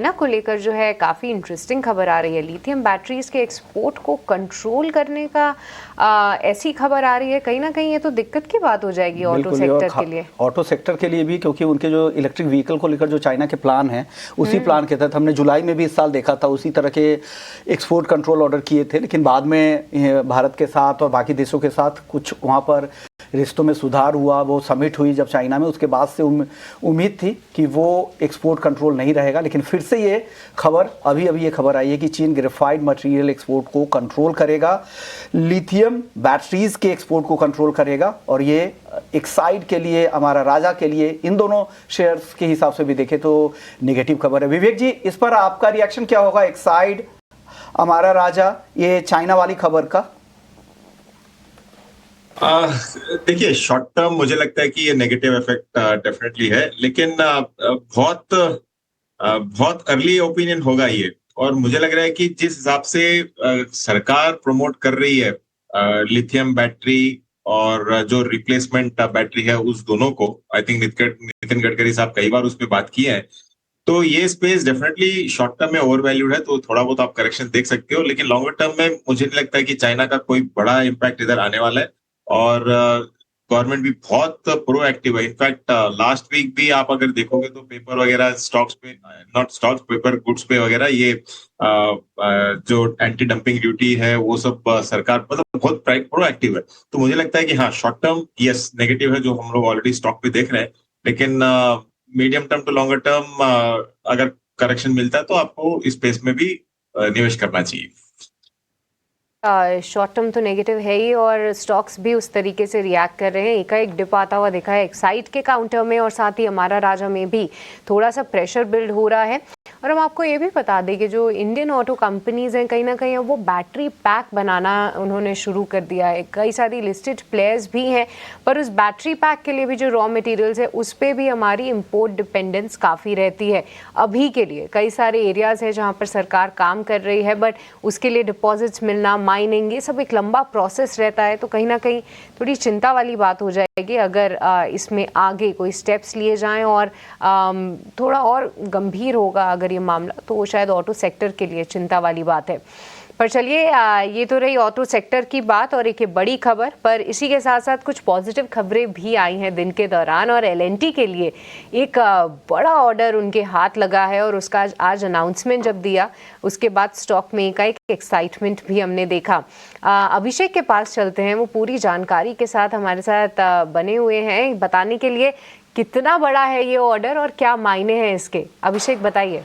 China को लेकर जो है काफ़ी इंटरेस्टिंग खबर आ रही है। लिथियम बैटरीज के एक्सपोर्ट को कंट्रोल करने का ऐसी खबर आ रही है, कहीं ना कहीं ये तो दिक्कत की बात हो जाएगी ऑटो सेक्टर के लिए। ऑटो सेक्टर के लिए भी, क्योंकि उनके जो इलेक्ट्रिक व्हीकल को लेकर जो चाइना के प्लान हैं, उसी प्लान के तहत हमने जुलाई में भी इस साल देखा था, उसी तरह के एक्सपोर्ट कंट्रोल ऑर्डर किए थे। लेकिन बाद में भारत के साथ और बाकी देशों के साथ कुछ वहाँ पर रिश्तों में सुधार हुआ। वो समिट हुई जब चाइना में, उसके बाद से उम्मीद थी कि वो एक्सपोर्ट कंट्रोल नहीं रहेगा। लेकिन फिर से ये खबर अभी ये खबर आई है कि चीन ग्रेफाइट मटेरियल एक्सपोर्ट को कंट्रोल करेगा, लिथियम बैटरीज के एक्सपोर्ट को कंट्रोल करेगा। और ये एक्साइड के लिए, हमारा राजा के लिए, इन दोनों शेयर्स के हिसाब से भी देखें तो नेगेटिव खबर है। विवेक जी, इस पर आपका रिएक्शन क्या होगा? एक्साइड, हमारा राजा, ये चाइना वाली खबर का। देखिए, शॉर्ट टर्म मुझे लगता है कि ये नेगेटिव इफेक्ट डेफिनेटली है, लेकिन बहुत अर्ली ओपिनियन होगा ये। और मुझे लग रहा है कि जिस हिसाब से सरकार प्रमोट कर रही है लिथियम बैटरी और जो रिप्लेसमेंट बैटरी है, उस दोनों को, आई थिंक नितिन गडकरी साहब कई बार उस पर बात की है, तो ये स्पेस डेफिनेटली शॉर्ट टर्म में ओवर वैल्यूड है। तो थोड़ा बहुत आप करेक्शन देख सकते हो, लेकिन लॉन्गर टर्म में मुझे नहीं लगता है कि चाइना का कोई बड़ा इम्पैक्ट इधर आने वाला है। और गवर्नमेंट भी बहुत प्रोएक्टिव है। इनफैक्ट लास्ट वीक भी आप अगर देखोगे तो पेपर वगैरह स्टॉक्स पे, नॉट स्टॉक्स, पेपर गुड्स पे वगैरह, ये जो एंटी डंपिंग ड्यूटी है वो सब सरकार मतलब बहुत प्रोएक्टिव है। तो मुझे लगता है कि हाँ, शॉर्ट टर्म यस नेगेटिव है, जो हम लोग ऑलरेडी स्टॉक पे देख रहे हैं। लेकिन medium term to longer term अगर करेक्शन मिलता है तो आपको इस स्पेस में भी निवेश करना चाहिए। शॉर्ट टर्म तो नेगेटिव है ही, और स्टॉक्स भी उस तरीके से रिएक्ट कर रहे हैं। एकाएक डिप आता हुआ दिखा है एक्साइड के काउंटर में, और साथ ही हमारा राजा में भी थोड़ा सा प्रेशर बिल्ड हो रहा है। और हम आपको ये भी बता दें कि जो इंडियन ऑटो कंपनीज हैं, कहीं ना कहीं वो बैटरी पैक बनाना उन्होंने शुरू कर दिया है। कई सारी लिस्टेड प्लेयर्स भी हैं, पर उस बैटरी पैक के लिए भी जो रॉ मटेरियल्स है उस पर भी हमारी इम्पोर्ट डिपेंडेंस काफ़ी रहती है। अभी के लिए कई सारे एरियाज़ हैं जहाँ पर सरकार काम कर रही है, बट उसके लिए डिपॉजिट्स मिलना, माइनिंग, ये सब एक लंबा प्रोसेस रहता है। तो कहीं ना कहीं थोड़ी चिंता वाली बात हो जाएगी अगर इसमें आगे कोई स्टेप्स लिए जाएं, और थोड़ा और गंभीर होगा अगर ये मामला, तो वो शायद ऑटो सेक्टर के लिए चिंता वाली बात है। पर चलिए, ये तो रही ऑटो सेक्टर की बात और एक बड़ी खबर। पर इसी के साथ साथ कुछ पॉजिटिव खबरें भी आई हैं दिन के दौरान, और एलएनटी के लिए एक बड़ा ऑर्डर उनके हाथ लगा है, और उसका आज अनाउंसमेंट जब दिया उसके बाद स्टॉक में एक एक्साइटमेंट भी हमने देखा। अभिषेक के पास चलते हैं, वो पूरी जानकारी के साथ हमारे साथ बने हुए हैं बताने के लिए कितना बड़ा है ये ऑर्डर और क्या मायने हैं इसके। अभिषेक, बताइए।